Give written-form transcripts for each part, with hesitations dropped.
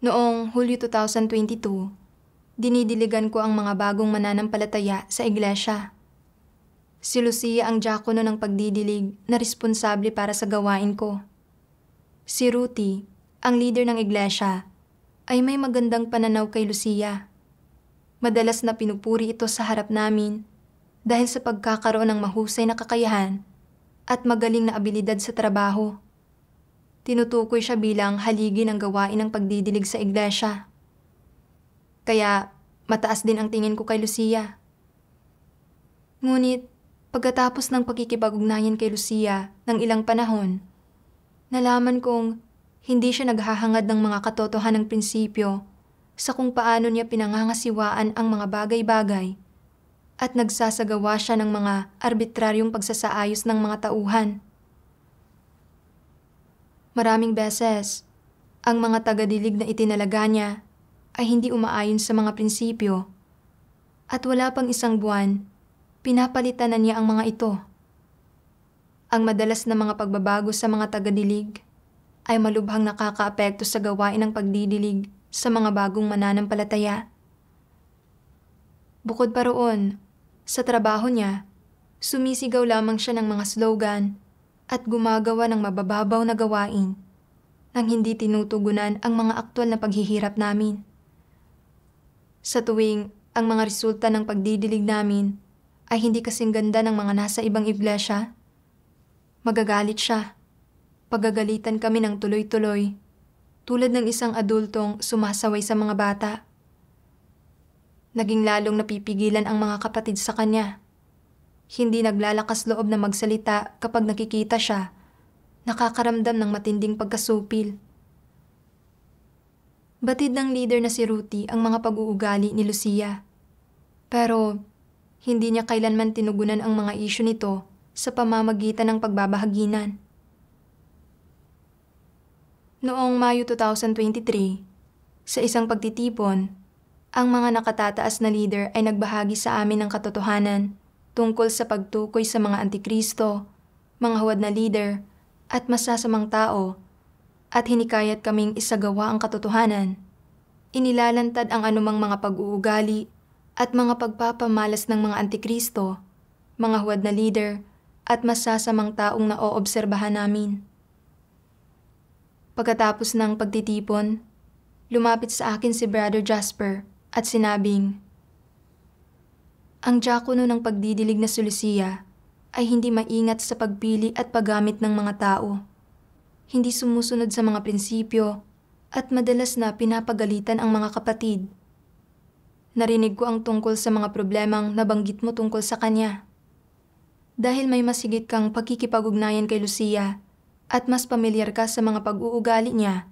Noong Hulyo 2022, dinidiligan ko ang mga bagong mananampalataya sa iglesia. Si Lucia ang diakono ng pagdidilig na responsable para sa gawain ko. Si Ruthie, ang leader ng iglesia, ay may magandang pananaw kay Lucia. Madalas na pinupuri ito sa harap namin dahil sa pagkakaroon ng mahusay na kakayahan at magaling na abilidad sa trabaho. Tinutukoy siya bilang haligi ng gawain ng pagdidilig sa iglesia. Kaya mataas din ang tingin ko kay Lucia. Ngunit pagkatapos ng pagkikipag-ugnayan kay Lucia ng ilang panahon, nalaman kong hindi siya naghahangad ng mga katotohanang prinsipyo sa kung paano niya pinangangasiwaan ang mga bagay-bagay at nagsasagawa siya ng mga arbitraryong pagsasaayos ng mga tauhan. Maraming beses, ang mga tagadilig na itinalaga niya ay hindi umaayon sa mga prinsipyo at wala pang isang buwan, pinapalitan na niya ang mga ito. Ang madalas na mga pagbabago sa mga tagadilig ay malubhang nakakaapekto sa gawain ng pagdidilig sa mga bagong mananampalataya. Bukod pa roon, sa trabaho niya, sumisigaw lamang siya ng mga slogan at gumagawa ng mabababaw na gawain nang hindi tinutugunan ang mga aktwal na paghihirap namin. Sa tuwing ang mga resulta ng pagdidilig namin ay hindi kasing ganda ng mga nasa ibang iglesia, magagalit siya. Pagagalitan kami ng tuloy-tuloy, tulad ng isang adultong sumasaway sa mga bata. Naging lalong napipigilan ang mga kapatid sa kanya. Hindi naglalakas loob na magsalita kapag nakikita siya, nakakaramdam ng matinding pagkasupil. Batid ng leader na si Ruthie ang mga pag-uugali ni Lucia. Pero hindi niya kailanman tinugunan ang mga isyu nito sa pamamagitan ng pagbabahaginan. Noong Mayo 2023, sa isang pagtitipon, ang mga nakatataas na leader ay nagbahagi sa amin ng katotohanan tungkol sa pagtukoy sa mga antikristo, mga huwad na leader, at masasamang tao, at hinikayat kaming isagawa ang katotohanan. Inilalantad ang anumang mga pag-uugali at mga pagpapamalas ng mga antikristo, mga huwad na leader, at masasamang taong naoobserbahan namin. Pagkatapos ng pagtitipon, lumapit sa akin si Brother Jasper at sinabing, ang diakono ng pagdidilig na si Lucia ay hindi maingat sa pagpili at paggamit ng mga tao. Hindi sumusunod sa mga prinsipyo at madalas na pinapagalitan ang mga kapatid. Narinig ko ang tungkol sa mga problemang nabanggit mo tungkol sa kanya. Dahil may mas higit kang pagkikipag-ugnayan kay Lucia at mas pamilyar ka sa mga pag-uugali niya,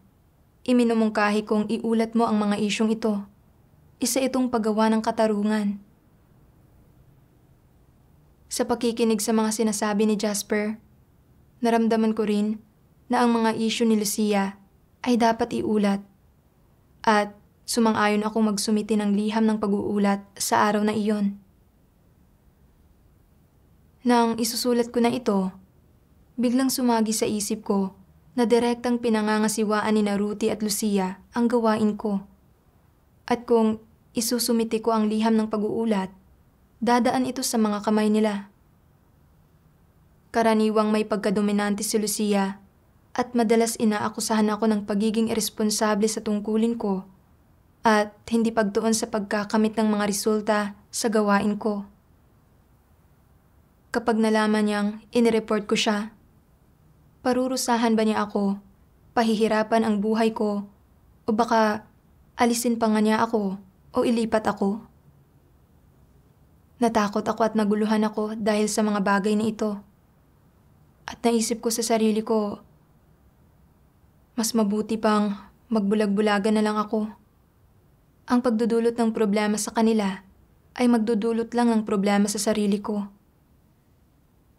iminumungkahi kong iulat mo ang mga isyong ito. Isa itong paggawa ng katarungan. Sa pakikinig sa mga sinasabi ni Jasper, naramdaman ko rin na ang mga isyu ni Lucia ay dapat iulat at sumang-ayon akong magsumiti ng liham ng pag-uulat sa araw na iyon. Nang isusulat ko na ito, biglang sumagi sa isip ko na direktang pinangangasiwaan ni Ruthie at Lucia ang gawain ko. At kung isusumiti ko ang liham ng pag-uulat, dadaan ito sa mga kamay nila. Karaniwang may pagkadominante si Lucia at madalas inaakusahan ako ng pagiging irresponsable sa tungkulin ko at hindi pagtuon sa pagkakamit ng mga resulta sa gawain ko. Kapag nalaman niyang inireport ko siya, parurusahan ba niya ako, pahihirapan ang buhay ko, o baka alisin pa nga niya ako o ilipat ako? Natakot ako at naguluhan ako dahil sa mga bagay na ito. At naisip ko sa sarili ko, mas mabuti pang magbulag-bulagan na lang ako. Ang pagdudulot ng problema sa kanila ay magdudulot lang ng problema sa sarili ko.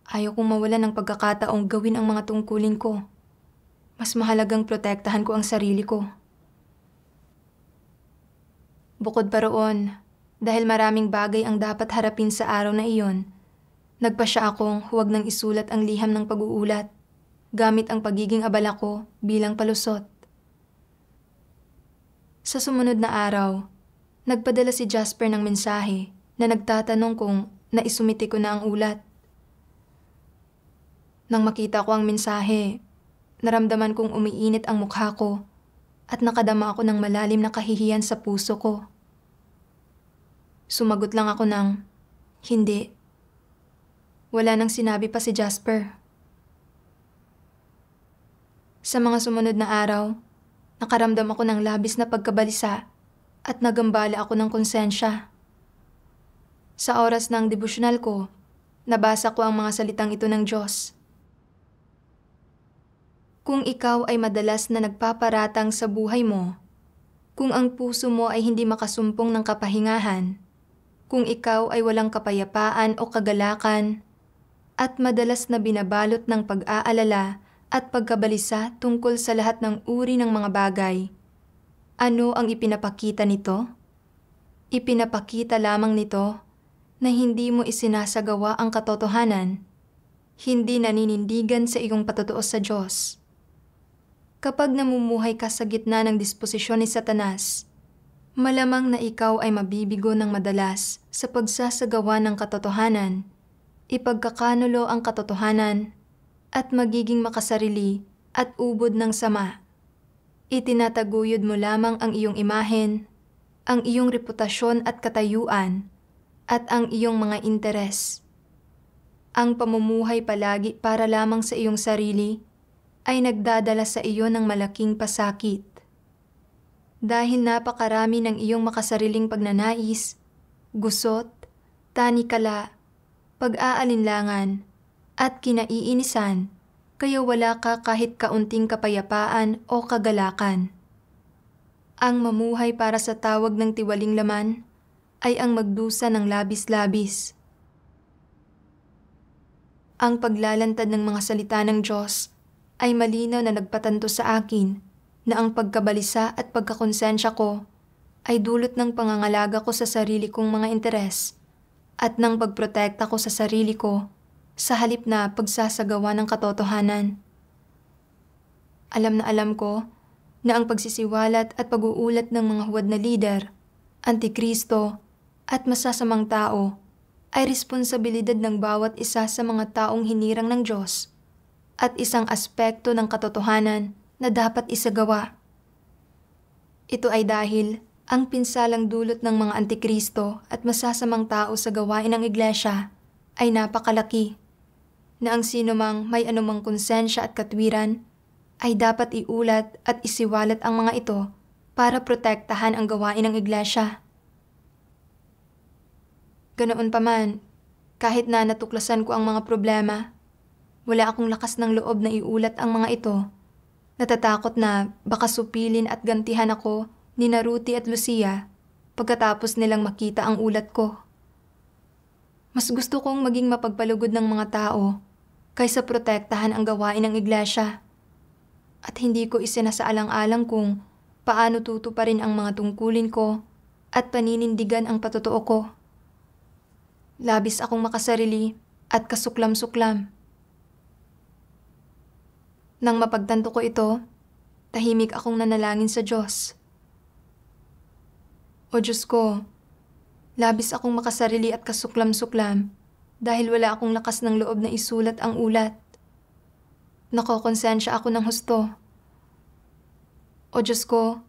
Ayaw kong mawalan ng pagkakataong gawin ang mga tungkulin ko. Mas mahalagang protektahan ko ang sarili ko. Bukod pa roon, dahil maraming bagay ang dapat harapin sa araw na iyon, nagpasya akong huwag nang isulat ang liham ng pag-uulat gamit ang pagiging abala ko bilang palusot. Sa sumunod na araw, nagpadala si Jasper ng mensahe na nagtatanong kung naisumite ko na ang ulat. Nang makita ko ang mensahe, naramdaman kong umiinit ang mukha ko at nakadama ako ng malalim na kahihiyan sa puso ko. Sumagot lang ako ng, hindi. Wala nang sinabi pa si Jasper. Sa mga sumunod na araw, nakaramdam ako ng labis na pagkabalisa at nagambala ako ng konsensya. Sa oras ng devosyonal ko, nabasa ko ang mga salitang ito ng Diyos. Kung ikaw ay madalas na nagpaparatang sa buhay mo, kung ang puso mo ay hindi makasumpong ng kapahingahan, kung ikaw ay walang kapayapaan o kagalakan, at madalas na binabalot ng pag-aalala at pagkabalisa tungkol sa lahat ng uri ng mga bagay, ano ang ipinapakita nito? Ipinapakita lamang nito na hindi mo isinasagawa ang katotohanan, hindi naninindigan sa iyong patotoo sa Diyos. Kapag namumuhay ka sa gitna ng disposisyon ni Satanas, malamang na ikaw ay mabibigo ng madalas sa pagsasagawa ng katotohanan, ipagkakanulo ang katotohanan, at magiging makasarili at ubod ng sama. Itinataguyod mo lamang ang iyong imahen, ang iyong reputasyon at katayuan, at ang iyong mga interes. Ang pamumuhay palagi para lamang sa iyong sarili ay nagdadala sa iyo ng malaking pasakit. Dahil napakarami ng iyong makasariling pagnanais, gusot, tanikala, pag-aalinlangan, at kinaiinisan, kaya wala ka kahit kaunting kapayapaan o kagalakan. Ang mamuhay para sa tawag ng tiwaling laman ay ang magdusa ng labis-labis. Ang paglalantad ng mga salita ng Diyos ay malinaw na nagpatanto sa akin na ang pagkabalisa at pagkakonsensya ko ay dulot ng pangangalaga ko sa sarili kong mga interes at ng pagprotekta ko sa sarili ko sa halip na pagsasagawa ng katotohanan. Alam na alam ko na ang pagsisiwalat at pag-uulat ng mga huwad na lider, antikristo, at masasamang tao ay responsibilidad ng bawat isa sa mga taong hinirang ng Diyos at isang aspekto ng katotohanan na dapat isagawa. Ito ay dahil ang pinsalang dulot ng mga antikristo at masasamang tao sa gawain ng iglesia ay napakalaki, na ang sinumang may anumang konsensya at katwiran ay dapat iulat at isiwalat ang mga ito para protektahan ang gawain ng iglesia. Ganoon pa man, kahit na natuklasan ko ang mga problema, wala akong lakas ng loob na iulat ang mga ito. Natatakot na baka supilin at gantihan ako ni Ruthie at Lucia pagkatapos nilang makita ang ulat ko. Mas gusto kong maging mapagpalugod ng mga tao kaysa protektahan ang gawain ng iglesia. At hindi ko isinasaalang-alang kung paano tutuparin ang mga tungkulin ko at paninindigan ang patotoo ko. Labis akong makasarili at kasuklam-suklam. Nang mapagtanto ko ito, tahimik akong nanalangin sa Diyos. O Diyos ko, labis akong makasarili at kasuklam-suklam dahil wala akong lakas ng loob na isulat ang ulat. Nakokonsensya ako ng husto. O Diyos ko,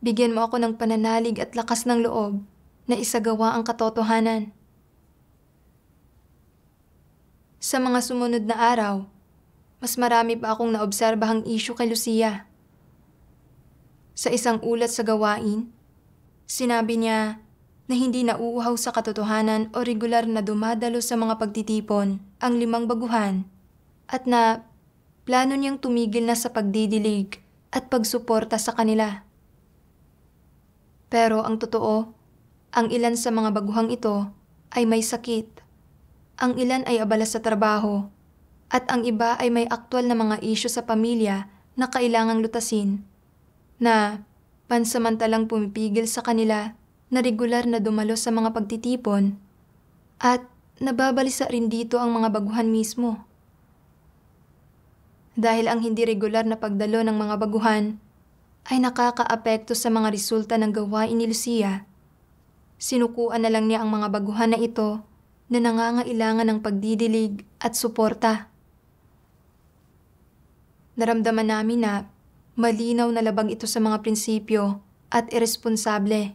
bigyan mo ako ng pananalig at lakas ng loob na isagawa ang katotohanan. Sa mga sumunod na araw, mas marami pa akong naobserbahang issue kay Lucia. Sa isang ulat sa gawain, sinabi niya na hindi nauuhaw sa katotohanan o regular na dumadalo sa mga pagtitipon ang 5 baguhan at na plano niyang tumigil na sa pagdidilig at pagsuporta sa kanila. Pero ang totoo, ang ilan sa mga baguhang ito ay may sakit, ang ilan ay abala sa trabaho, at ang iba ay may aktwal na mga isyu sa pamilya na kailangang lutasin, na pansamantalang pumipigil sa kanila na regular na dumalo sa mga pagtitipon, at nababalisa rin dito ang mga baguhan mismo. Dahil ang hindi regular na pagdalo ng mga baguhan ay nakakaapekto sa mga resulta ng gawain ni Lucia, sinukuan na lang niya ang mga baguhan na ito na nangangailangan ng pagdidilig at suporta. Naramdaman namin na malinaw na labag ito sa mga prinsipyo at iresponsable.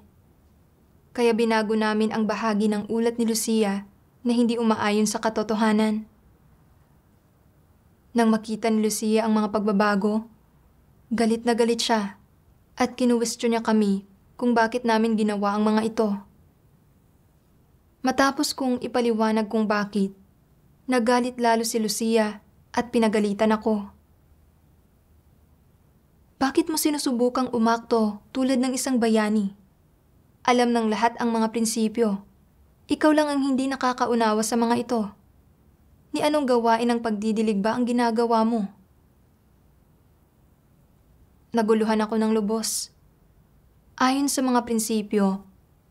Kaya binago namin ang bahagi ng ulat ni Lucia na hindi umaayon sa katotohanan. Nang makita ni Lucia ang mga pagbabago, galit na galit siya at kinuwestiyon niya kami kung bakit namin ginawa ang mga ito. Matapos kong ipaliwanag kung bakit, nagalit lalo si Lucia at pinagalitan ako. Bakit mo sinusubukang umakto tulad ng isang bayani? Alam ng lahat ang mga prinsipyo. Ikaw lang ang hindi nakakaunawa sa mga ito. Ni anong gawain ng pagdidilig ba ang ginagawa mo? Naguluhan ako ng lubos. Ayon sa mga prinsipyo,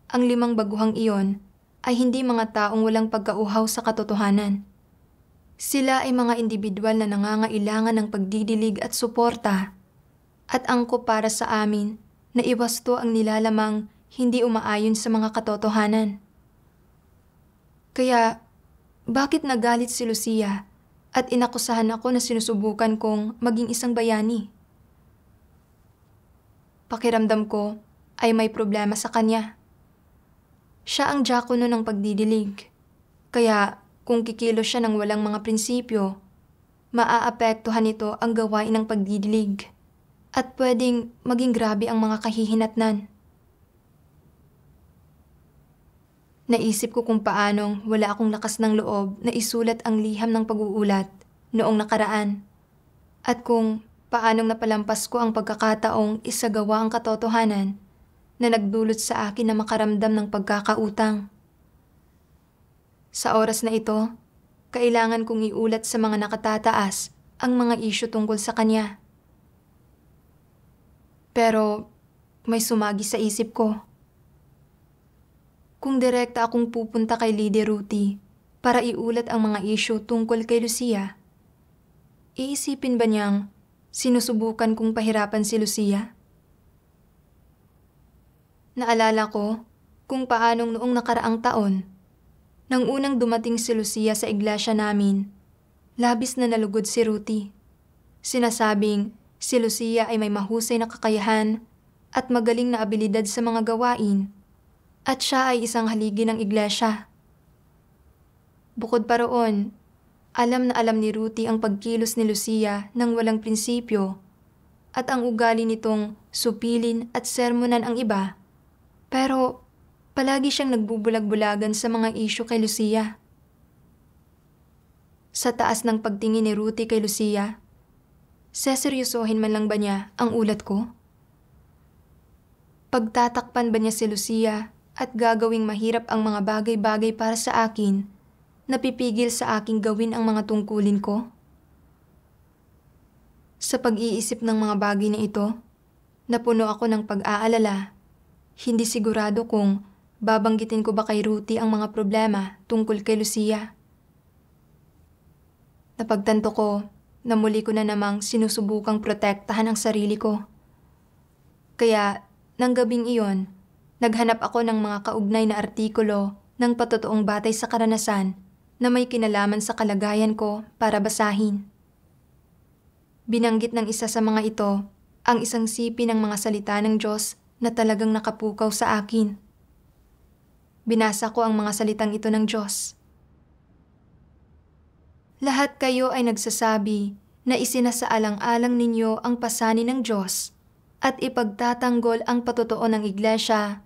ang 5 baguhang iyon ay hindi mga taong walang pagkauhaw sa katotohanan. Sila ay mga individual na nangangailangan ng pagdidilig at suporta, at angkop para sa amin na iwasto ang nilalamang hindi umaayon sa mga katotohanan. Kaya, bakit nagalit si Lucia at inakusahan ako na sinusubukan kong maging isang bayani? Pakiramdam ko ay may problema sa kanya. Siya ang diakono ng pagdidilig. Kaya kung kikilos siya ng walang mga prinsipyo, maaapektuhan nito ang gawain ng pagdidilig at pwedeng maging grabe ang mga kahihinatnan. Naisip ko kung paanong wala akong lakas ng loob na isulat ang liham ng pag-uulat noong nakaraan at kung paanong napalampas ko ang pagkakataong isagawa ang katotohanan na nagdulot sa akin na makaramdam ng pagkakautang. Sa oras na ito, kailangan kong iulat sa mga nakatataas ang mga isyu tungkol sa kanya. Pero may sumagi sa isip ko. Kung direkta akong pupunta kay Lady Ruthie para iulat ang mga isyu tungkol kay Lucia, iisipin ba niyang sinusubukan kong pahirapan si Lucia? Naalala ko kung paanong noong nakaraang taon, nang unang dumating si Lucia sa iglesia namin, labis na nalugod si Ruthie. Sinasabing si Lucia ay may mahusay na kakayahan at magaling na abilidad sa mga gawain at siya ay isang haligi ng iglesia. Bukod pa roon, alam na alam ni Ruthie ang pagkilos ni Lucia ng walang prinsipyo at ang ugali nitong supilin at sermonan ang iba. Pero palagi siyang nagbubulag-bulagan sa mga isyu kay Lucia. Sa taas ng pagtingin ni Ruthie kay Lucia, seseryosohin man lang ba niya ang ulat ko? Pagtatakpan ba niya si Lucia at gagawing mahirap ang mga bagay-bagay para sa akin, napipigil sa aking gawin ang mga tungkulin ko? Sa pag-iisip ng mga bagay na ito, napuno ako ng pag-aalala. Hindi sigurado kung babanggitin ko ba kay Ruthie ang mga problema tungkol kay Lucia. Napagtanto ko na muli ko na namang sinusubukang protektahan ang sarili ko. Kaya, nang gabing iyon, naghanap ako ng mga kaugnay na artikulo ng patotoong batay sa karanasan na may kinalaman sa kalagayan ko para basahin. Binanggit ng isa sa mga ito ang isang sipi ng mga salita ng Diyos na talagang nakapukaw sa akin. Binasa ko ang mga salitang ito ng Diyos. Lahat kayo ay nagsasabi na isinasaalang-alang ninyo ang pasanin ng Diyos at ipagtatanggol ang patotoo ng iglesia.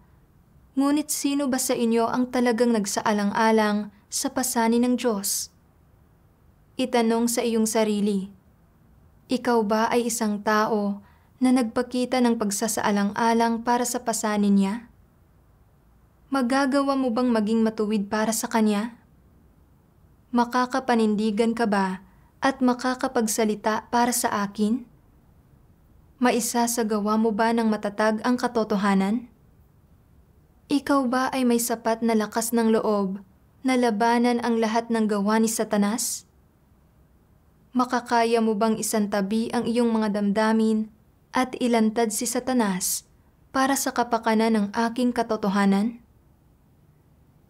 Ngunit sino ba sa inyo ang talagang nagsaalang-alang sa pasanin ng Diyos? Itanong sa iyong sarili, ikaw ba ay isang tao na nagpakita ng pagsasaalang-alang para sa pasanin niya? Magagawa mo bang maging matuwid para sa kanya? Makakapanindigan ka ba at makakapagsalita para sa akin? Maisasagawa mo ba ng matatag ang katotohanan? Ikaw ba ay may sapat na lakas ng loob na labanan ang lahat ng gawa ni Satanas? Makakaya mo bang isantabi ang iyong mga damdamin at ilantad si Satanas para sa kapakanan ng aking katotohanan?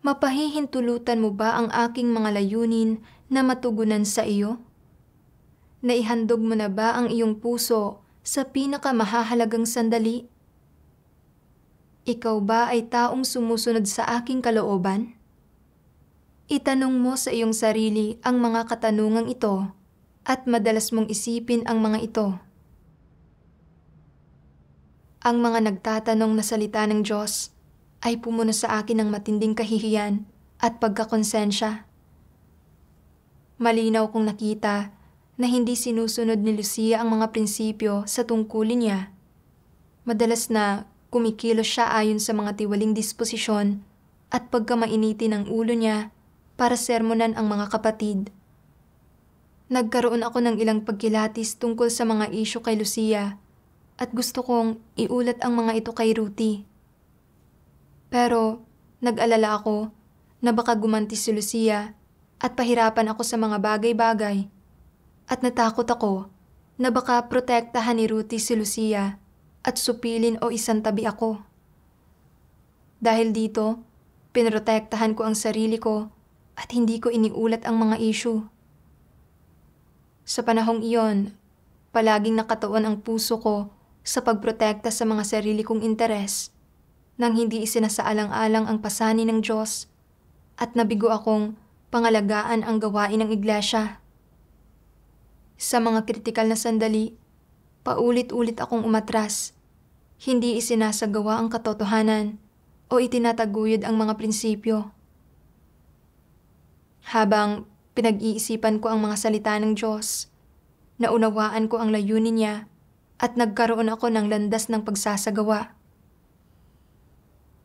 Mapahihintulutan mo ba ang aking mga layunin na matugunan sa iyo? Naihandog mo na ba ang iyong puso sa pinakamahahalagang sandali? Ikaw ba ay taong sumusunod sa aking kalooban? Itanong mo sa iyong sarili ang mga katanungang ito at madalas mong isipin ang mga ito. Ang mga nagtatanong na salita ng Diyos ay pumuno sa akin ng matinding kahihiyan at pagkakonsensya. Malinaw kong nakita na hindi sinusunod ni Lucia ang mga prinsipyo sa tungkulin niya. Madalas na kumikilos siya ayon sa mga tiwaling disposisyon at pagkamainiti ng ulo niya para sermonan ang mga kapatid. Nagkaroon ako ng ilang pagkilatis tungkol sa mga isyu kay Lucia at gusto kong iulat ang mga ito kay Ruthie. Pero nag-alala ako na baka gumanti si Lucia at pahirapan ako sa mga bagay-bagay at natakot ako na baka protektahan ni Ruthie si Lucia at supilin o isantabi ako. Dahil dito, pinrotektahan ko ang sarili ko at hindi ko iniulat ang mga issue. Sa panahong iyon, palaging nakatuon ang puso ko sa pagprotekta sa mga sarili kong interes nang hindi isinasaalang-alang ang pasanin ng Diyos at nabigo akong pangalagaan ang gawain ng iglesia. Sa mga kritikal na sandali, paulit-ulit akong umatras, hindi isinasagawa ang katotohanan o itinataguyod ang mga prinsipyo. Habang pinag-iisipan ko ang mga salita ng Diyos, naunawaan ko ang layunin niya at nagkaroon ako ng landas ng pagsasagawa.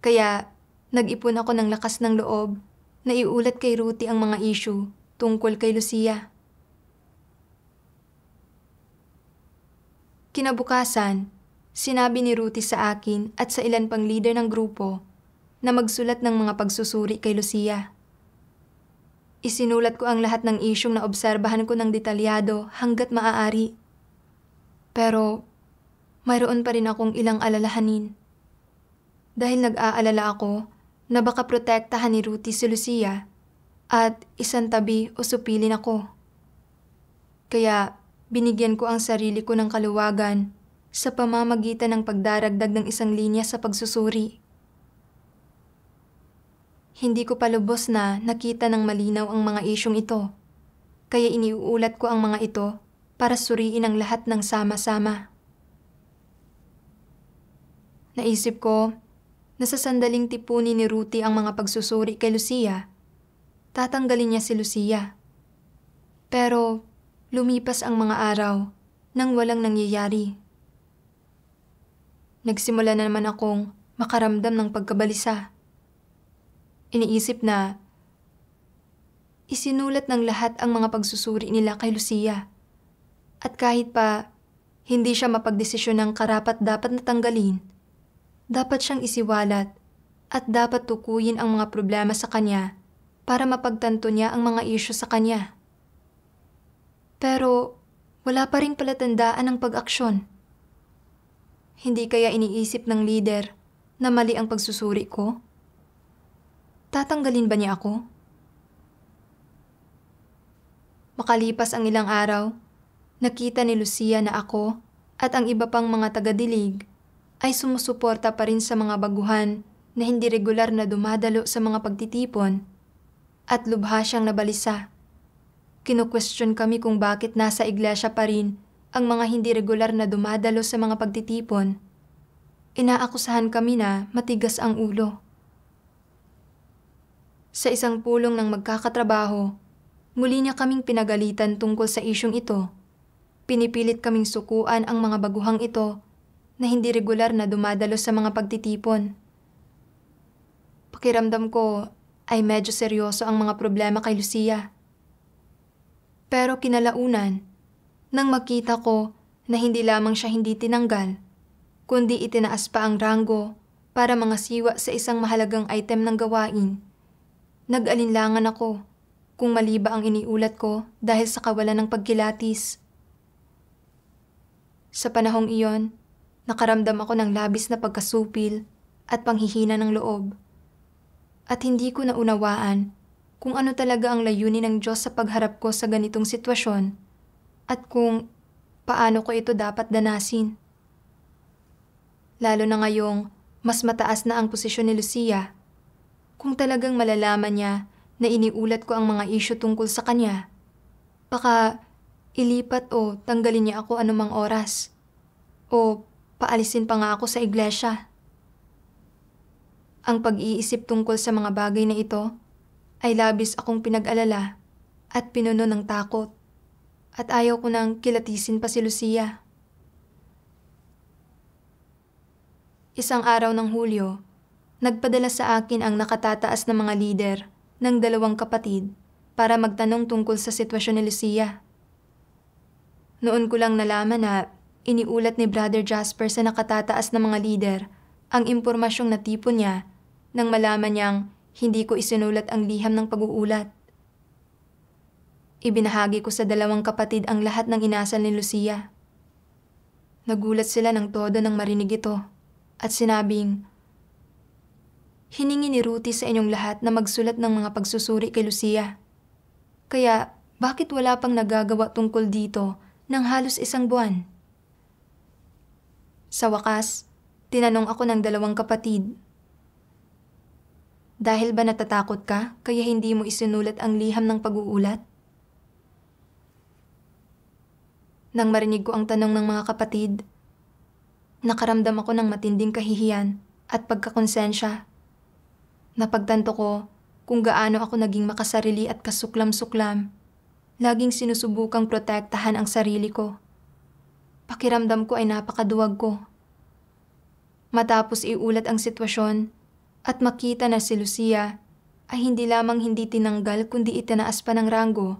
Kaya nag-ipon ako ng lakas ng loob na iulat kay Ruthie ang mga issue tungkol kay Lucia. Kinabukasan, sinabi ni Ruthie sa akin at sa ilan pang leader ng grupo na magsulat ng mga pagsusuri kay Lucia. Isinulat ko ang lahat ng isyung na obserbahan ko ng detalyado hanggat maaari. Pero mayroon pa rin akong ilang alalahanin. Dahil nag-aalala ako na baka protektahan ni Ruthie si Lucia at isantabi o supilin ako. Kaya binigyan ko ang sarili ko ng kaluwagan sa pamamagitan ng pagdaragdag ng isang linya sa pagsusuri. Hindi ko pa lubos na nakita ng malinaw ang mga isyong ito, kaya iniuulat ko ang mga ito para suriin ang lahat ng sama-sama. Naisip ko na sa sandaling tipunin ni Ruthie ang mga pagsusuri kay Lucia, tatanggalin niya si Lucia. Pero lumipas ang mga araw nang walang nangyayari. Nagsimula na naman akong makaramdam ng pagkabalisa. Iniisip na isinulat ng lahat ang mga pagsusuri nila kay Lucia. At kahit pa hindi siya mapagdesisyon ng karapat-dapat na tanggalin, dapat siyang isiwalat at dapat tukuyin ang mga problema sa kanya para mapagtanto niya ang mga isyu sa kanya. Pero wala pa ring palatandaan ng pag-aksyon. Hindi kaya iniisip ng leader na mali ang pagsusuri ko? Tatanggalin ba niya ako? Makalipas ang ilang araw, nakita ni Lucia na ako at ang iba pang mga taga-dilig ay sumusuporta pa rin sa mga baguhan na hindi regular na dumadalo sa mga pagtitipon at lubha siyang nabalisa. Kinu-question kami kung bakit nasa iglesia pa rin ang mga hindi regular na dumadalo sa mga pagtitipon. Inaakusahan kami na matigas ang ulo. Sa isang pulong ng magkakatrabaho, muli niya kaming pinagalitan tungkol sa isyong ito. Pinipilit kaming sukuan ang mga baguhang ito na hindi regular na dumadalo sa mga pagtitipon. Pakiramdam ko ay medyo seryoso ang mga problema kay Lucia. Pero kinalaunan, nang makita ko na hindi lamang siya hindi tinanggal, kundi itinaas pa ang ranggo para mga siwa sa isang mahalagang item ng gawain, nag-alinlangan ako kung mali ba ang iniulat ko dahil sa kawalan ng pagkilatis. Sa panahong iyon, Nakaramdam ako ng labis na pagkasupil at panghihina ng loob. At hindi ko naunawaan kung ano talaga ang layunin ng Diyos sa pagharap ko sa ganitong sitwasyon at kung paano ko ito dapat danasin. Lalo na ngayong mas mataas na ang posisyon ni Lucia. Kung talagang malalaman niya na iniulat ko ang mga isyu tungkol sa kanya, baka ilipat o tanggalin niya ako anumang oras. O paalisin pa nga ako sa iglesia. Ang pag-iisip tungkol sa mga bagay na ito ay labis akong pinag-alala at pinuno ng takot. At ayaw ko nang kilatisin pa si Lucia. Isang araw ng Hulyo, nagpadala sa akin ang nakatataas na mga lider ng 2 kapatid para magtanong tungkol sa sitwasyon ni Lucia. Noon ko lang nalaman na iniulat ni Brother Jasper sa nakatataas na mga lider ang impormasyong natipon niya nang malaman niyang hindi ko isinulat ang liham ng pag-uulat. Ibinahagi ko sa 2 kapatid ang lahat ng inasal ni Lucia. Nagulat sila ng todo nang marinig ito at sinabing, "Hiningi ni Ruthie sa inyong lahat na magsulat ng mga pagsusuri kay Lucia. Kaya bakit wala pang nagagawa tungkol dito ng halos 1 buwan?" Sa wakas, tinanong ako ng 2 kapatid, "Dahil ba natatakot ka kaya hindi mo isinulat ang liham ng pag-uulat?" Nang marinig ko ang tanong ng mga kapatid, nakaramdam ako ng matinding kahihiyan at pagkakonsensya. Napagtanto ko kung gaano ako naging makasarili at kasuklam-suklam. Laging sinusubukang protektahan ang sarili ko. Pakiramdam ko ay napakaduwag ko. Matapos iulat ang sitwasyon at makita na si Lucia ay hindi lamang hindi tinanggal kundi itinaas pa ng ranggo,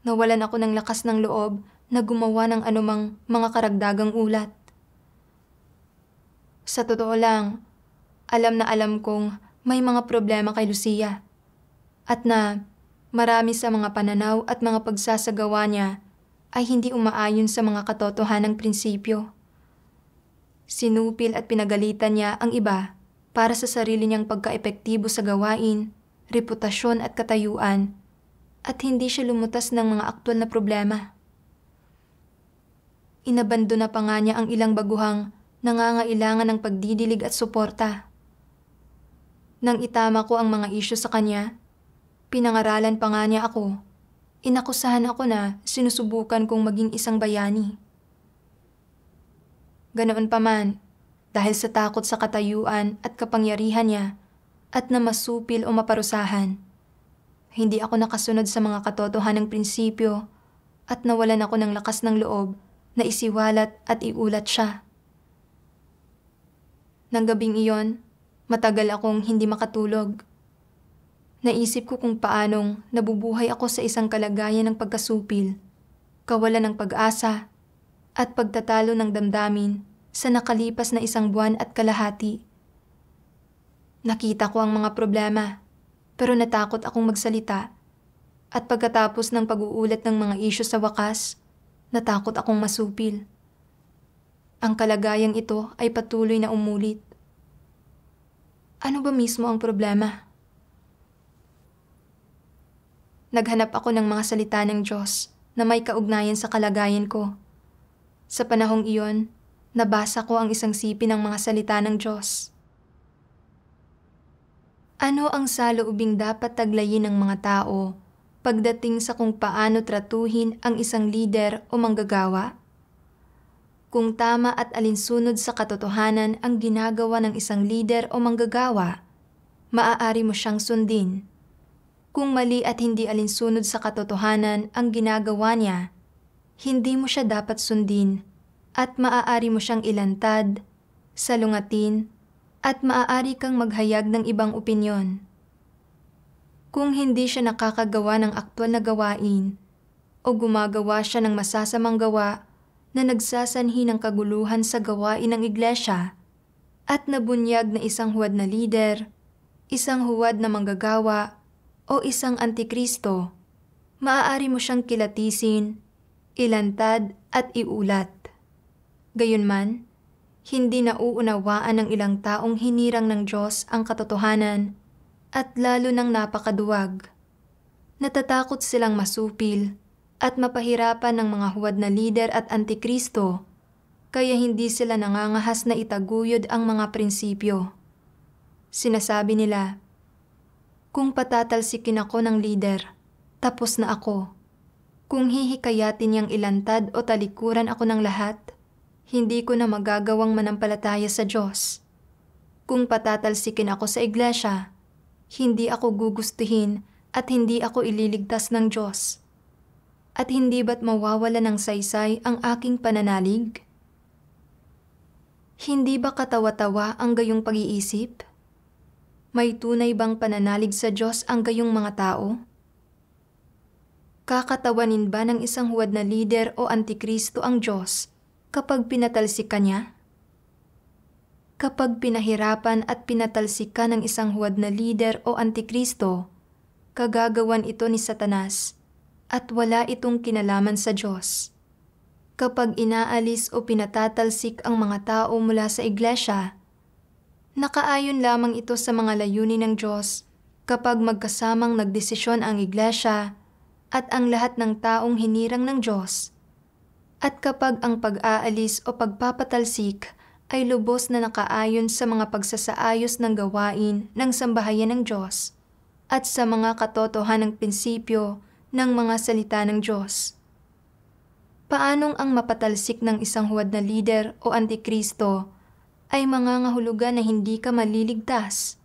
nawalan ako ng lakas ng loob na gumawa ng anumang mga karagdagang ulat. Sa totoo lang, alam na alam kong may mga problema kay Lucia at na marami sa mga pananaw at mga pagsasagawa niya ay hindi umaayon sa mga katotohanang prinsipyo. Sinupil at pinagalitan niya ang iba para sa sarili niyang pagkaepektibo sa gawain, reputasyon at katayuan, at hindi siya lumutas ng mga aktwal na problema. Inabandona pa nga niya ang ilang baguhang nangangailangan ng pagdidilig at suporta. Nang itama ko ang mga isyu sa kanya, pinangaralan pa nga niya ako. Inakusahan ako na sinusubukan kong maging isang bayani. Ganoon pa man, dahil sa takot sa katayuan at kapangyarihan niya at na masupil o maparusahan, hindi ako nakasunod sa mga katotohanang prinsipyo at nawalan ako ng lakas ng loob na isiwalat at iulat siya. Nang gabing iyon, matagal akong hindi makatulog. Naisip ko kung paanong nabubuhay ako sa isang kalagayan ng pagkasupil, kawalan ng pag-asa, at pagtatalo ng damdamin sa nakalipas na 1 buwan at kalahati. Nakita ko ang mga problema, pero natakot akong magsalita, at pagkatapos ng pag-uulat ng mga isyu sa wakas, natakot akong masupil. Ang kalagayang ito ay patuloy na umulit. Ano ba mismo ang problema? Naghanap ako ng mga salita ng Diyos na may kaugnayan sa kalagayan ko. Sa panahong iyon, nabasa ko ang isang sipi ng mga salita ng Diyos. Ano ang saloobing dapat taglayin ng mga tao pagdating sa kung paano tratuhin ang isang lider o manggagawa? Kung tama at alinsunod sa katotohanan ang ginagawa ng isang lider o manggagawa, maaari mo siyang sundin. Kung mali at hindi alinsunod sa katotohanan ang ginagawa niya, hindi mo siya dapat sundin at maaari mo siyang ilantad, salungatin, at maaari kang maghayag ng ibang opinyon. Kung hindi siya nakakagawa ng aktwal na gawain o gumagawa siya ng masasamang gawa na nagsasanhi ng kaguluhan sa gawain ng iglesia at nabunyag na isang huwad na lider, isang huwad na manggagawa, o isang antikristo, maaari mo siyang kilatisin, ilantad at iulat. Gayunman, Hindi nauunawaan ng ilang taong hinirang ng Diyos ang katotohanan at lalo ng napakaduwag. Natatakot silang masupil at mapahirapan ng mga huwad na lider at antikristo, kaya hindi sila nangangahas na itaguyod ang mga prinsipyo. Sinasabi nila, kung patatalsikin ako ng lider, tapos na ako. Kung hihikayatin niyang ilantad o talikuran ako ng lahat, hindi ko na magagawang manampalataya sa Diyos. Kung patatalsikin ako sa iglesia, hindi ako gugustuhin at hindi ako ililigtas ng Diyos. At hindi ba't mawawala ng saysay ang aking pananalig? Hindi ba katawa-tawa ang gayong pag-iisip? May tunay bang pananalig sa Diyos ang gayong mga tao? Kakatawanin ba ng isang huwad na lider o antikristo ang Diyos kapag pinatalsikan niya? Kapag pinahirapan at pinatalsikan ng isang huwad na lider o antikristo, kagagawan ito ni Satanas at wala itong kinalaman sa Diyos. Kapag inaalis o pinatatalsik ang mga tao mula sa iglesia, nakaayon lamang ito sa mga layunin ng Diyos kapag magkasamang nagdesisyon ang iglesia at ang lahat ng taong hinirang ng Diyos. At kapag ang pag-aalis o pagpapatalsik ay lubos na nakaayon sa mga pagsasaayos ng gawain ng sambahayan ng Diyos at sa mga katotohanang prinsipyo ng mga salita ng Diyos. Paanong ang mapatalsik ng isang huwad na lider o antikristo ay mangangahulugan na hindi ka maliligtas?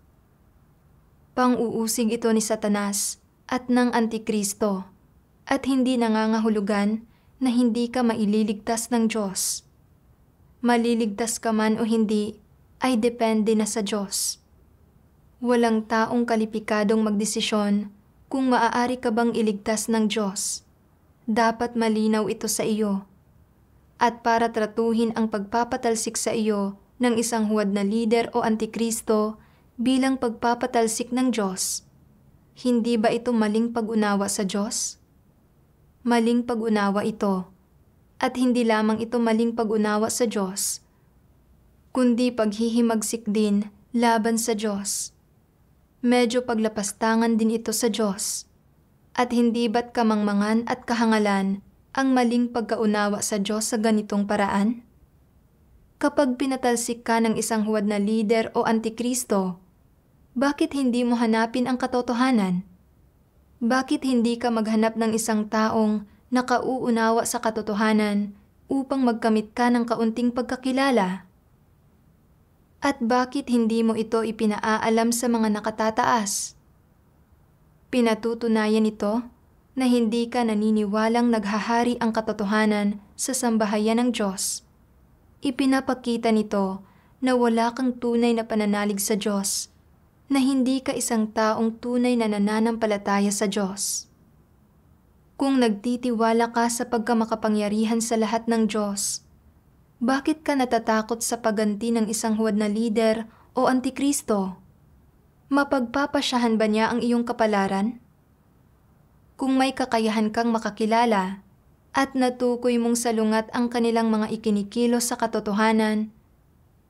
Pang-uusig ito ni Satanas at ng antikristo, at hindi nangangahulugan na hindi ka maililigtas ng Diyos. Maliligtas ka man o hindi ay depende na sa Diyos. Walang taong kalipikadong magdesisyon kung maaari ka bang iligtas ng Diyos. Dapat malinaw ito sa iyo. At para tratuhin ang pagpapatalsik sa iyo ng isang huwad na lider o antikristo bilang pagpapatalsik ng Diyos, hindi ba ito maling pag-unawa sa Diyos? Maling pag-unawa ito, at hindi lamang ito maling pag-unawa sa Diyos, kundi paghihimagsik din laban sa Diyos. Medyo paglapastangan din ito sa Diyos, at hindi ba't kamangmangan at kahangalan ang maling pagkaunawa sa Diyos sa ganitong paraan? Kapag pinatalsik ka ng isang huwad na lider o antikristo, bakit hindi mo hanapin ang katotohanan? Bakit hindi ka maghanap ng isang taong nakauunawa sa katotohanan upang magkamit ka ng kaunting pagkakilala? At bakit hindi mo ito ipinaalam sa mga nakatataas? Pinatutunayan ito na hindi ka naniniwalang naghahari ang katotohanan sa sambahayan ng Diyos. Ipinapakita nito na wala kang tunay na pananalig sa Diyos, na hindi ka isang taong tunay na nananampalataya sa Diyos. Kung nagtitiwala ka sa pagkamakapangyarihan sa lahat ng Diyos, bakit ka natatakot sa pagganti ng isang huwad na lider o antikristo? Mapagpapasyahan ba niya ang iyong kapalaran? Kung may kakayahan kang makakilala at natukoy mong salungat ang kanilang mga ikinikilos sa katotohanan,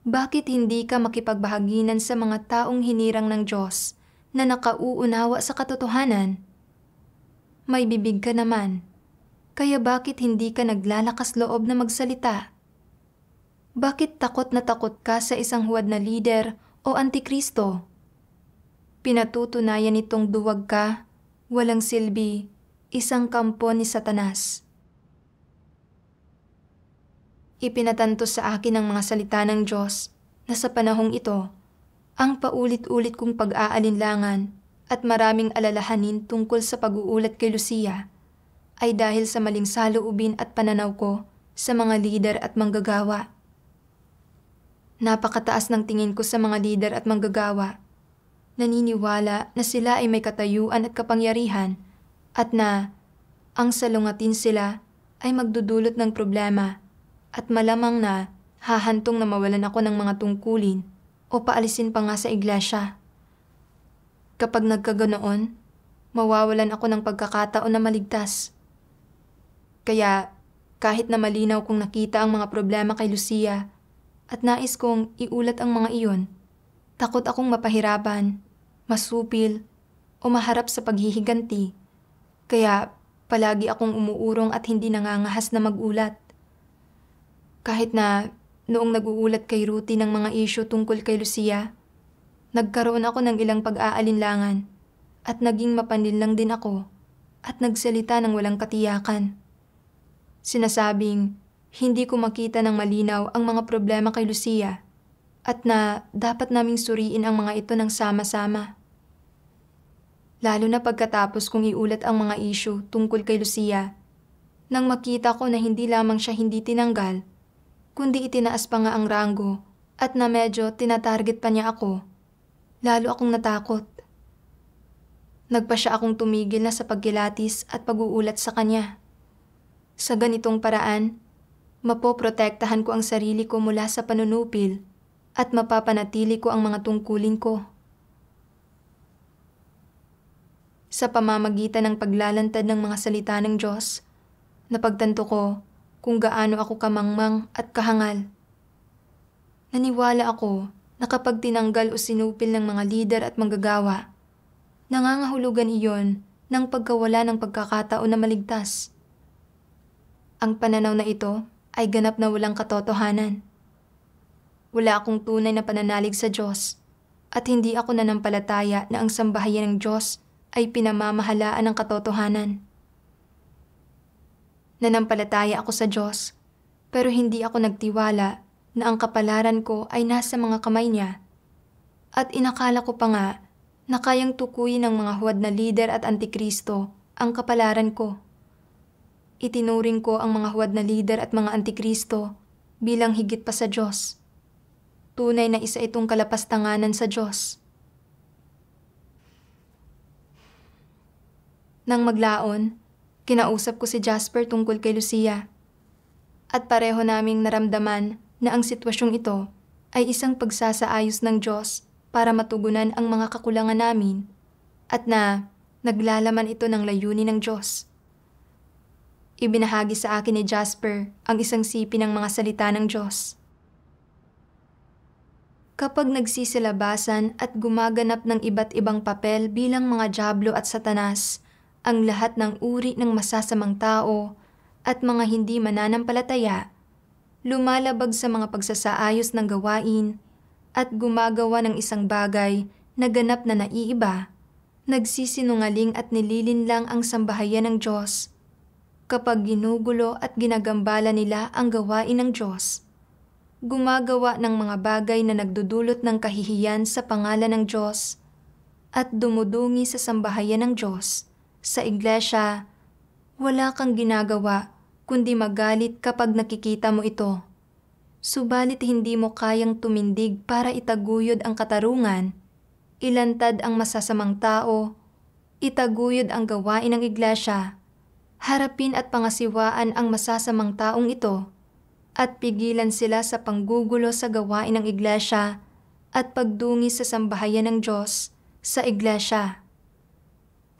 bakit hindi ka makipagbahaginan sa mga taong hinirang ng Diyos na nakauunawa sa katotohanan? May bibig ka naman, kaya bakit hindi ka naglalakas loob na magsalita? Bakit takot na takot ka sa isang huwad na lider o antikristo? Pinatutunayan nitong duwag ka, walang silbi, isang kampo ni Satanas. Ipinatanto sa akin ang mga salita ng Diyos na sa panahong ito, ang paulit-ulit kong pag-aalinlangan at maraming alalahanin tungkol sa pag-uulat kay Lucia ay dahil sa maling saloobin at pananaw ko sa mga lider at manggagawa. Napakataas ng tingin ko sa mga lider at manggagawa. Naniniwala na sila ay may katayuan at kapangyarihan at na ang salungatin sila ay magdudulot ng problema at malamang na hahantong na mawalan ako ng mga tungkulin o paalisin pa nga sa iglesia. Kapag nagkaganoon, mawawalan ako ng pagkakataon na maligtas. Kaya kahit na malinaw kong nakita ang mga problema kay Lucia, at nais kong iulat ang mga iyon. Takot akong mapahirapan, masupil, o maharap sa paghihiganti. Kaya palagi akong umuurong at hindi nangangahas na magulat. Kahit na noong nag-uulat kay Ruthie ng mga issue tungkol kay Lucia, nagkaroon ako ng ilang pag-aalinlangan at naging mapanlinlang din ako at nagsalita ng walang katiyakan. Sinasabing hindi ko makita ng malinaw ang mga problema kay Lucia at na dapat naming suriin ang mga ito ng sama-sama. Lalo na pagkatapos kong iulat ang mga issue tungkol kay Lucia, nang makita ko na hindi lamang siya hindi tinanggal, kundi itinaas pa nga ang ranggo at na medyo tinatarget pa niya ako, lalo akong natakot. Nagpa siya akong tumigil na sa pagkilatis at pag-uulat sa kanya. Sa ganitong paraan, mapoprotektahan ko ang sarili ko mula sa panunupil at mapapanatili ko ang mga tungkulin ko. Sa pamamagitan ng paglalantad ng mga salita ng Diyos, napagtanto ko kung gaano ako kamangmang at kahangal. Naniwala ako na kapag tinanggal o sinupil ng mga lider at manggagawa, nangangahulugan iyon ng pagkawala ng pagkakataon na maligtas. Ang pananaw na ito ay ganap na walang katotohanan. Wala akong tunay na pananalig sa Diyos at hindi ako nanampalataya na ang sambahayan ng Diyos ay pinamamahalaan ng katotohanan. Nanampalataya ako sa Diyos pero hindi ako nagtiwala na ang kapalaran ko ay nasa mga kamay niya at inakala ko pa nga na kayang tukuyin ng mga huwad na lider at antikristo ang kapalaran ko. Itinuring ko ang mga huwad na lider at mga antikristo bilang higit pa sa Diyos. Tunay na isa itong kalapastanganan sa Diyos. Nang maglaon, kinausap ko si Jasper tungkol kay Lucia. At pareho naming naramdaman na ang sitwasyong ito ay isang pagsasaayos ng Diyos para matugunan ang mga kakulangan namin at na naglalaman ito ng layunin ng Diyos. Ibinahagi sa akin ni Jasper ang isang sipi ng mga salita ng Diyos. Kapag nagsisilabasan at gumaganap ng iba't ibang papel bilang mga dyablo at satanas, ang lahat ng uri ng masasamang tao at mga hindi mananampalataya, lumalabag sa mga pagsasaayos ng gawain at gumagawa ng isang bagay na ganap na naiiba, nagsisinungaling at nililinlang ang sambahayan ng Diyos. Kapag ginugulo at ginagambala nila ang gawain ng Diyos, gumagawa ng mga bagay na nagdudulot ng kahihiyan sa pangalan ng Diyos at dumudungi sa sambahayan ng Diyos, sa iglesia, wala kang ginagawa kundi magalit kapag nakikita mo ito. Subalit hindi mo kayang tumindig para itaguyod ang katarungan, ilantad ang masasamang tao, itaguyod ang gawain ng iglesia, harapin at pangasiwaan ang masasamang taong ito, at pigilan sila sa panggugulo sa gawain ng iglesia at pagdungi sa sambahayan ng Diyos sa iglesia.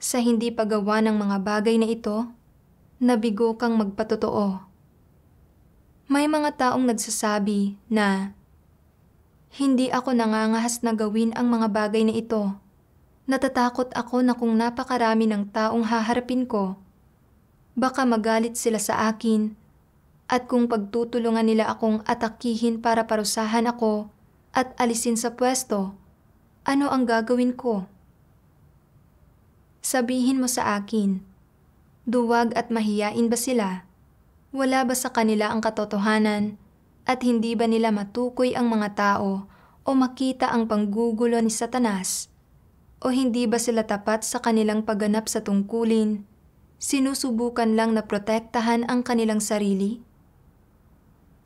Sa hindi paggawa ng mga bagay na ito, nabigo kang magpatotoo. May mga taong nagsasabi na, hindi ako nangangahas na gawin ang mga bagay na ito. Natatakot ako na kung napakarami ng taong haharapin ko, baka magalit sila sa akin at kung pagtutulungan nila akong atakihin para parusahan ako at alisin sa pwesto, ano ang gagawin ko? Sabihin mo sa akin, duwag at mahiyain ba sila? Wala ba sa kanila ang katotohanan at hindi ba nila matukoy ang mga tao o makita ang panggugulo ni Satanas? O hindi ba sila tapat sa kanilang pagganap sa tungkulin? Sinusubukan lang na protektahan ang kanilang sarili?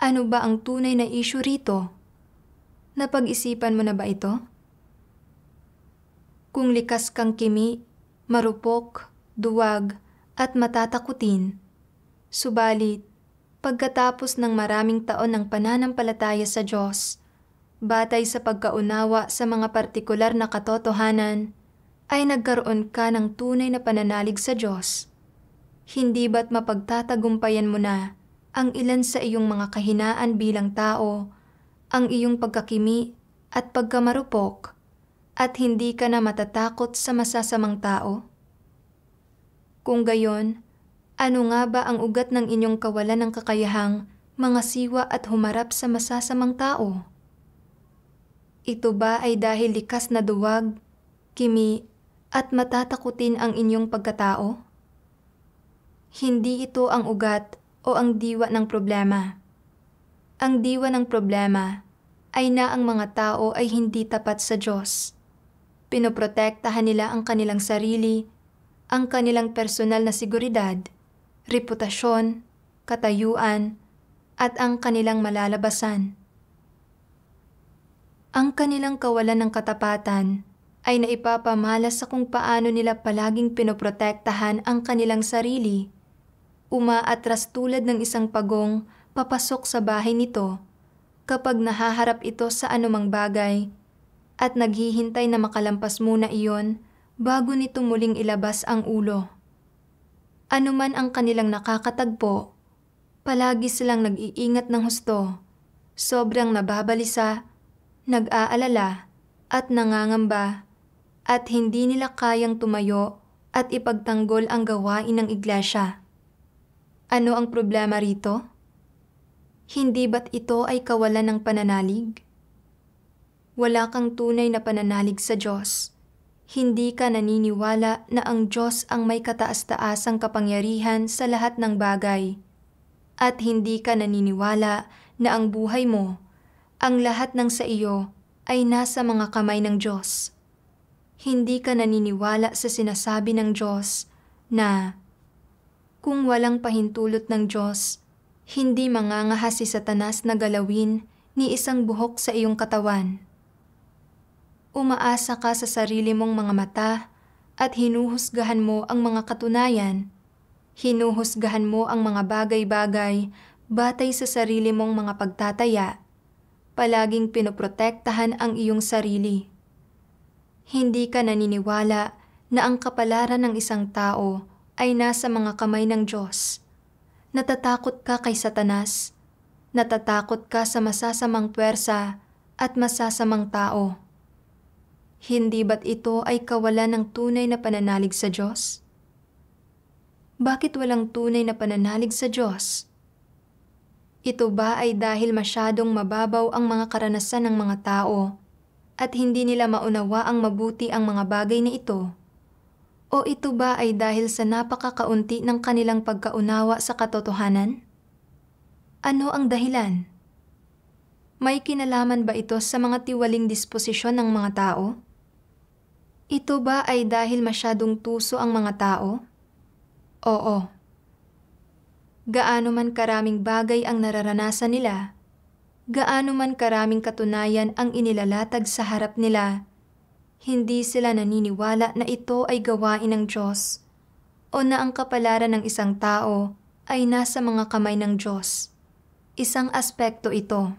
Ano ba ang tunay na issue rito? Napag-isipan mo na ba ito? Kung likas kang kimi, marupok, duwag, at matatakutin, subalit, pagkatapos ng maraming taon ng pananampalataya sa Diyos, batay sa pagkaunawa sa mga partikular na katotohanan, ay nagkaroon ka ng tunay na pananalig sa Diyos. Hindi ba't mapagtatagumpayan mo na ang ilan sa iyong mga kahinaan bilang tao ang iyong pagkakimi at pagkamarupok at hindi ka na matatakot sa masasamang tao? Kung gayon, ano nga ba ang ugat ng inyong kawalan ng kakayahang mangasiwa at humarap sa masasamang tao? Ito ba ay dahil likas na duwag, kimi, at matatakutin ang inyong pagkatao? Hindi ito ang ugat o ang diwa ng problema. Ang diwa ng problema ay na ang mga tao ay hindi tapat sa Diyos. Pinoprotektahan nila ang kanilang sarili, ang kanilang personal na seguridad, reputasyon, katayuan, at ang kanilang malalabasan. Ang kanilang kawalan ng katapatan ay naipapamalas sa kung paano nila palaging pinoprotektahan ang kanilang sarili, umaatras tulad ng isang pagong papasok sa bahay nito kapag nahaharap ito sa anumang bagay at naghihintay na makalampas muna iyon bago nito muling ilabas ang ulo. Anuman ang kanilang nakakatagpo, palagi silang nag-iingat ng husto, sobrang nababalisa, nag-aalala at nangangamba at hindi nila kayang tumayo at ipagtanggol ang gawain ng iglesia. Ano ang problema rito? Hindi ba't ito ay kawalan ng pananalig? Wala kang tunay na pananalig sa Diyos. Hindi ka naniniwala na ang Diyos ang may kataas-taasang kapangyarihan sa lahat ng bagay. At hindi ka naniniwala na ang buhay mo, ang lahat ng sa iyo, ay nasa mga kamay ng Diyos. Hindi ka naniniwala sa sinasabi ng Diyos na kung walang pahintulot ng Diyos, hindi mangangaha si Satanas na galawin ni isang buhok sa iyong katawan. Umaasa ka sa sarili mong mga mata at hinuhusgahan mo ang mga katunayan. Hinuhusgahan mo ang mga bagay-bagay batay sa sarili mong mga pagtataya. Palaging pinoprotektahan ang iyong sarili. Hindi ka naniniwala na ang kapalaran ng isang tao ay nasa mga kamay ng Diyos. Natatakot ka kay Satanas. Natatakot ka sa masasamang puwersa at masasamang tao. Hindi ba't ito ay kawalan ng tunay na pananalig sa Diyos? Bakit walang tunay na pananalig sa Diyos? Ito ba ay dahil masyadong mababaw ang mga karanasan ng mga tao at hindi nila maunawa ang mabuti ang mga bagay na ito? O ito ba ay dahil sa napakakaunti ng kanilang pagkaunawa sa katotohanan? Ano ang dahilan? May kinalaman ba ito sa mga tiwaling disposisyon ng mga tao? Ito ba ay dahil masyadong tuso ang mga tao? Oo. Gaano man karaming bagay ang nararanasan nila, gaano man karaming katunayan ang inilalatag sa harap nila, hindi sila naniniwala na ito ay gawain ng Diyos o na ang kapalaran ng isang tao ay nasa mga kamay ng Diyos. Isang aspekto ito.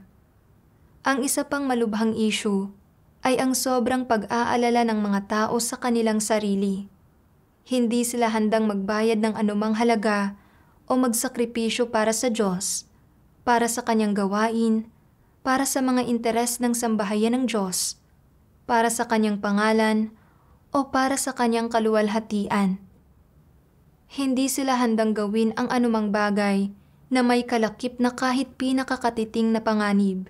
Ang isa pang malubhang issue ay ang sobrang pag-aalala ng mga tao sa kanilang sarili. Hindi sila handang magbayad ng anumang halaga o magsakripisyo para sa Diyos, para sa kanyang gawain, para sa mga interes ng sambahayan ng Diyos, para sa kanyang pangalan, o para sa kanyang kaluwalhatian. Hindi sila handang gawin ang anumang bagay na may kalakip na kahit pinakakatiting na panganib.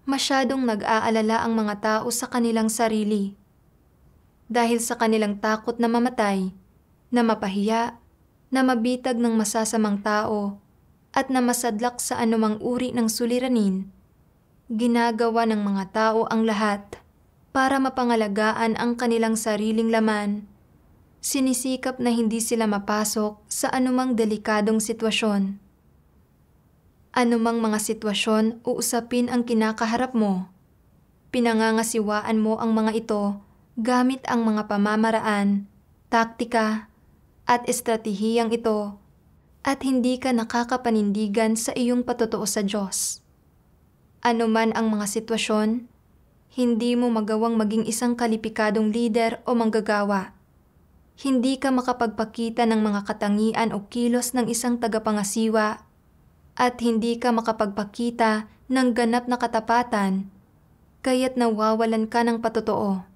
Masyadong nag-aalala ang mga tao sa kanilang sarili. Dahil sa kanilang takot na mamatay, na mapahiya, na mabitag ng masasamang tao, at na masadlak sa anumang uri ng suliranin, ginagawa ng mga tao ang lahat para mapangalagaan ang kanilang sariling laman. Sinisikap na hindi sila mapasok sa anumang delikadong sitwasyon. Anumang mga sitwasyon o usapin ang kinakaharap mo, pinangangasiwaan mo ang mga ito gamit ang mga pamamaraan, taktika, at estratehiyang ito, at hindi ka nakakapanindigan sa iyong patotoo sa Diyos. Ano man ang mga sitwasyon, hindi mo magawang maging isang kalipikadong lider o manggagawa. Hindi ka makapagpakita ng mga katangian o kilos ng isang tagapangasiwa at hindi ka makapagpakita ng ganap na katapatan, kaya't nawawalan ka ng patotoo.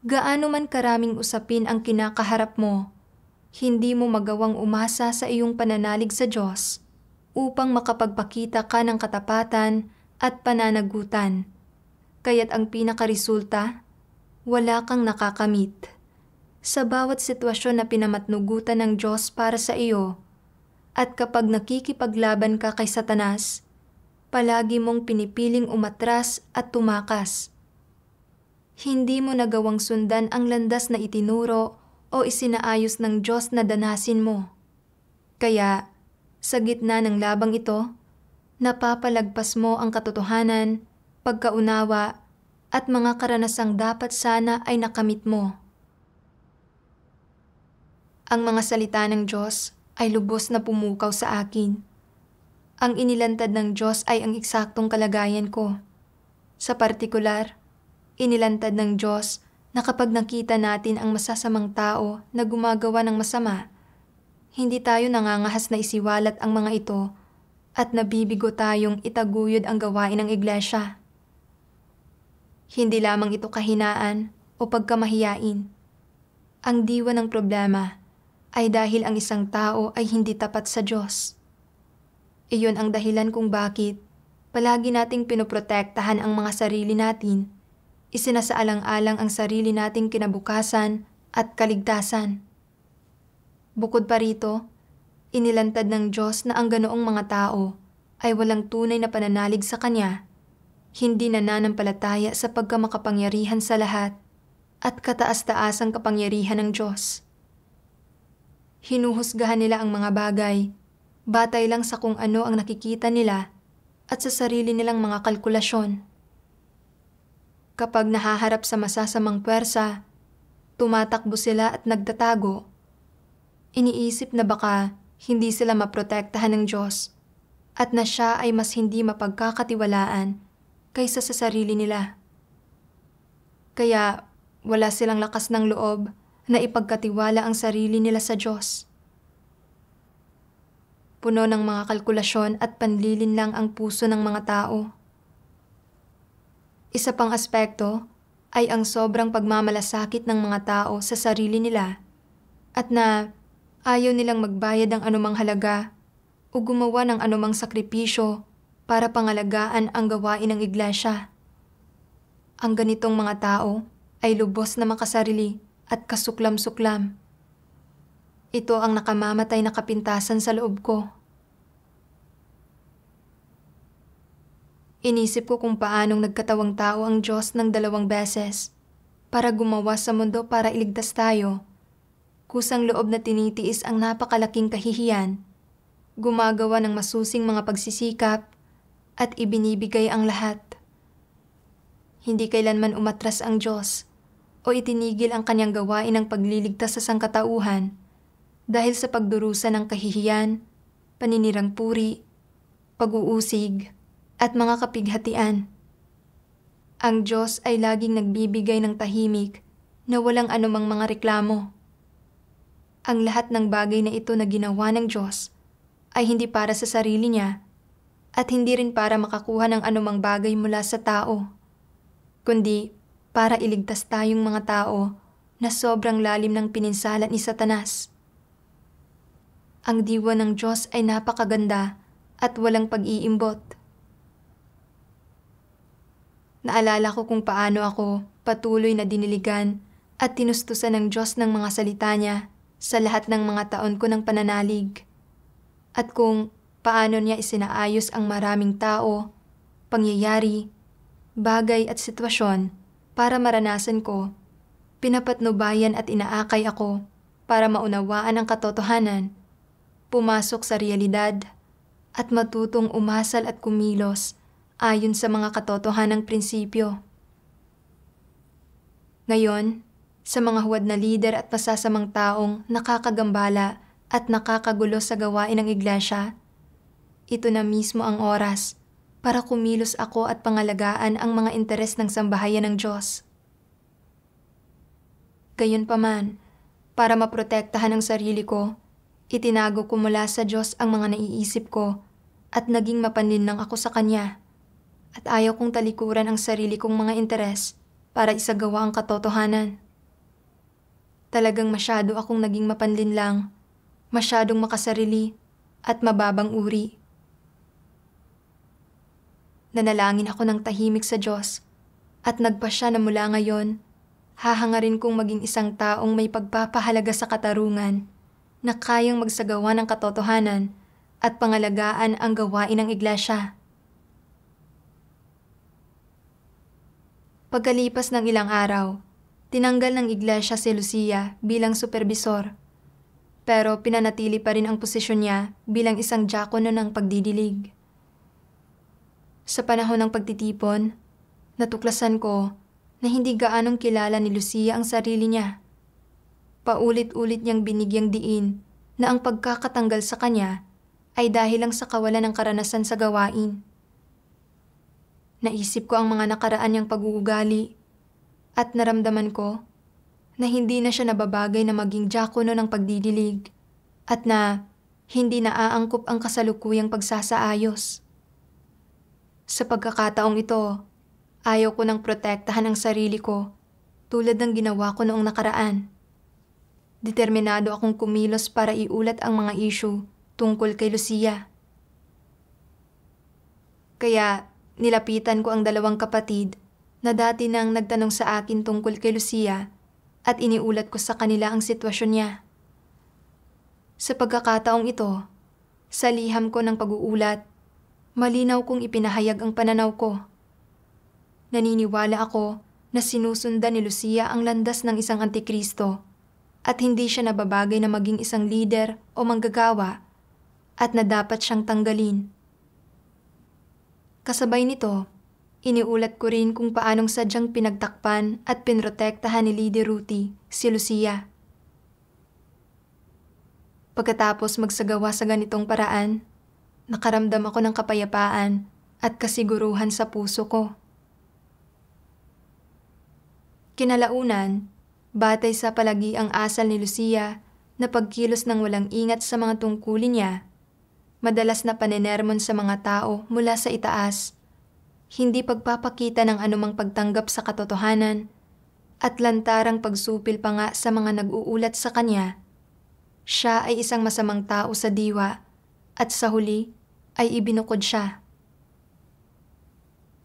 Gaano man karaming usapin ang kinakaharap mo, hindi mo magawang umasa sa iyong pananalig sa Diyos upang makapagpakita ka ng katapatan at pananagutan. Kaya't ang pinakaresulta, wala kang nakakamit. Sa bawat sitwasyon na pinamatnugutan ng Diyos para sa iyo, at kapag nakikipaglaban ka kay Satanas, palagi mong pinipiling umatras at tumakas. Hindi mo nagawang sundan ang landas na itinuro o isinaayos ng Diyos na danasin mo. Kaya, sa gitna ng labang ito, napapalagpas mo ang katotohanan, pagkaunawa, at mga karanasang dapat sana ay nakamit mo. Ang mga salita ng Diyos ay lubos na pumukaw sa akin. Ang inilantad ng Diyos ay ang eksaktong kalagayan ko. Sa partikular, inilantad ng Diyos na kapag nakita natin ang masasamang tao na gumagawa ng masama, hindi tayo nangangahas na isiwalat ang mga ito at nabibigo tayong itaguyod ang gawain ng iglesia. Hindi lamang ito kahinaan o pagkamahiyain. Ang diwa ng problema ay dahil ang isang tao ay hindi tapat sa Diyos. Iyon ang dahilan kung bakit palagi nating pinoprotektahan ang mga sarili natin, isinasaalang-alang ang sarili nating kinabukasan at kaligtasan. Bukod pa rito, inilantad ng Diyos na ang ganoong mga tao ay walang tunay na pananalig sa Kanya, hindi nananampalataya sa pagkamakapangyarihan sa lahat at kataas-taasang kapangyarihan ng Diyos. Hinuhusgahan nila ang mga bagay batay lang sa kung ano ang nakikita nila at sa sarili nilang mga kalkulasyon. Kapag nahaharap sa masasamang puwersa, tumatakbo sila at nagtatago. Iniisip na baka hindi sila maprotektahan ng Diyos at na Siya ay mas hindi mapagkakatiwalaan kaysa sa sarili nila. Kaya wala silang lakas ng loob na ipagkatiwala ang sarili nila sa Diyos. Puno ng mga kalkulasyon at panlilin lang ang puso ng mga tao. Isa pang aspekto ay ang sobrang pagmamalasakit ng mga tao sa sarili nila at na ayaw nilang magbayad ng anumang halaga o gumawa ng anumang sakripisyo para pangalagaan ang gawain ng iglesia. Ang ganitong mga tao ay lubos na makasarili at kasuklam-suklam. Ito ang nakamamatay na kapintasan sa loob ko. Inisip ko kung paanong nagkatawang tao ang Diyos ng 2 beses para gumawa sa mundo para iligtas tayo. Kusang loob na tinitiis ang napakalaking kahihiyan, gumagawa ng masusing mga pagsisikap at ibinibigay ang lahat. Hindi kailanman umatras ang Diyos o itinigil ang Kanyang gawain ng pagliligtas sa sangkatauhan dahil sa pagdurusa ng kahihiyan, paninirang puri, pag-uusig, at mga kapighatian. Ang Diyos ay laging nagbibigay ng tahimik na walang anumang mga reklamo. Ang lahat ng bagay na ito na ginawa ng Diyos ay hindi para sa sarili niya at hindi rin para makakuha ng anumang bagay mula sa tao, kundi para iligtas tayong mga tao na sobrang lalim ng pininsalat ni Satanas. Ang diwa ng Diyos ay napakaganda at walang pag-iimbot. Naalala ko kung paano ako patuloy na diniligan at tinustusan ng Diyos ng mga salita niya sa lahat ng mga taon ko ng pananalig. At kung paano niya isinaayos ang maraming tao, pangyayari, bagay at sitwasyon para maranasan ko, pinapatnubayan at inaakay ako para maunawaan ang katotohanan, pumasok sa realidad, at matutong umasal at kumilos ayon sa mga katotohanang prinsipyo. Ngayon, sa mga huwad na lider at masasamang taong nakakagambala at nakakagulo sa gawain ng iglesia, ito na mismo ang oras para kumilos ako at pangalagaan ang mga interes ng sambahayan ng Diyos. Gayunpaman, para maprotektahan ang sarili ko, itinago ko mula sa Diyos ang mga naiisip ko at naging mapanlinlang ako sa Kanya. at ayaw kong talikuran ang sarili kong mga interes para isagawa ang katotohanan. Talagang masyado akong naging mapanlinlang, masyadong makasarili at mababang uri. Nanalangin ako ng tahimik sa Diyos at nagpasya na mula ngayon, hahangarin kong maging isang taong may pagpapahalaga sa katarungan na kayang magsagawa ng katotohanan at pangalagaan ang gawain ng iglesia. Pagkalipas ng ilang araw, tinanggal ng iglesia si Lucia bilang supervisor, pero pinanatili pa rin ang posisyon niya bilang isang diakono ng pagdidilig. Sa panahon ng pagtitipon, natuklasan ko na hindi gaanong kilala ni Lucia ang sarili niya. Paulit-ulit niyang binigyang diin na ang pagkakatanggal sa kanya ay dahil lang sa kawalan ng karanasan sa gawain. Naisip ko ang mga nakaraan niyang pag-uugali at naramdaman ko na hindi na siya nababagay na maging diakono ng pagdidilig at na hindi naaangkop ang kasalukuyang pagsasaayos. Sa pagkakataong ito, ayaw ko nang protektahan ang sarili ko tulad ng ginawa ko noong nakaraan. Determinado akong kumilos para iulat ang mga issue tungkol kay Lucia. Kaya nilapitan ko ang dalawang kapatid na dati nang nagtanong sa akin tungkol kay Lucia at iniulat ko sa kanila ang sitwasyon niya. Sa pagkakataong ito, sa liham ko ng pag-uulat, malinaw kong ipinahayag ang pananaw ko. Naniniwala ako na sinusundan ni Lucia ang landas ng isang antikristo at hindi siya nababagay na maging isang leader o manggagawa at na dapat siyang tanggalin. Kasabay nito, iniulat ko rin kung paanong sadyang pinagtakpan at pinrotektahan ni Lady Ruthie si Lucia. Pagkatapos magsagawa sa ganitong paraan, nakaramdam ako ng kapayapaan at kasiguruhan sa puso ko. Kinalaunan, batay sa palagiang asal ni Lucia na pagkilos ng walang ingat sa mga tungkulin niya, madalas na panenermon sa mga tao mula sa itaas, hindi pagpapakita ng anumang pagtanggap sa katotohanan, at lantarang pagsupil pa nga sa mga nag-uulat sa kanya, siya ay isang masamang tao sa diwa at sa huli ay ibinukod siya.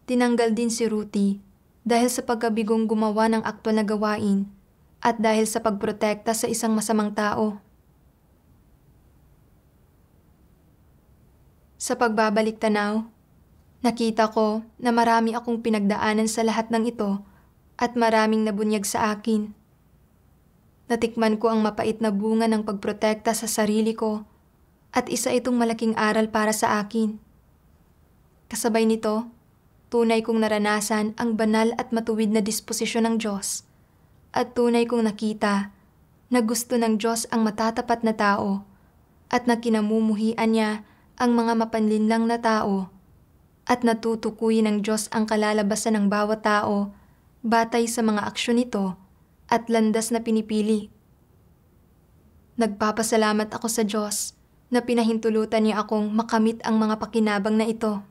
Tinanggal din si Ruthie dahil sa pagkabigong gumawa ng aktwal na gawain at dahil sa pagprotekta sa isang masamang tao. Sa pagbabalik tanaw, nakita ko na marami akong pinagdaanan sa lahat ng ito at maraming nabunyag sa akin. Natikman ko ang mapait na bunga ng pagprotekta sa sarili ko at isa itong malaking aral para sa akin. Kasabay nito, tunay kong naranasan ang banal at matuwid na disposisyon ng Diyos at tunay kong nakita na gusto ng Diyos ang matatapat na tao at na kinamumuhian niya ang mga mapanlinlang na tao at natutukuyin ng Diyos ang kalalabasan ng bawat tao batay sa mga aksyon nito at landas na pinipili. Nagpapasalamat ako sa Diyos na pinahintulutan niya akong makamit ang mga pakinabang na ito.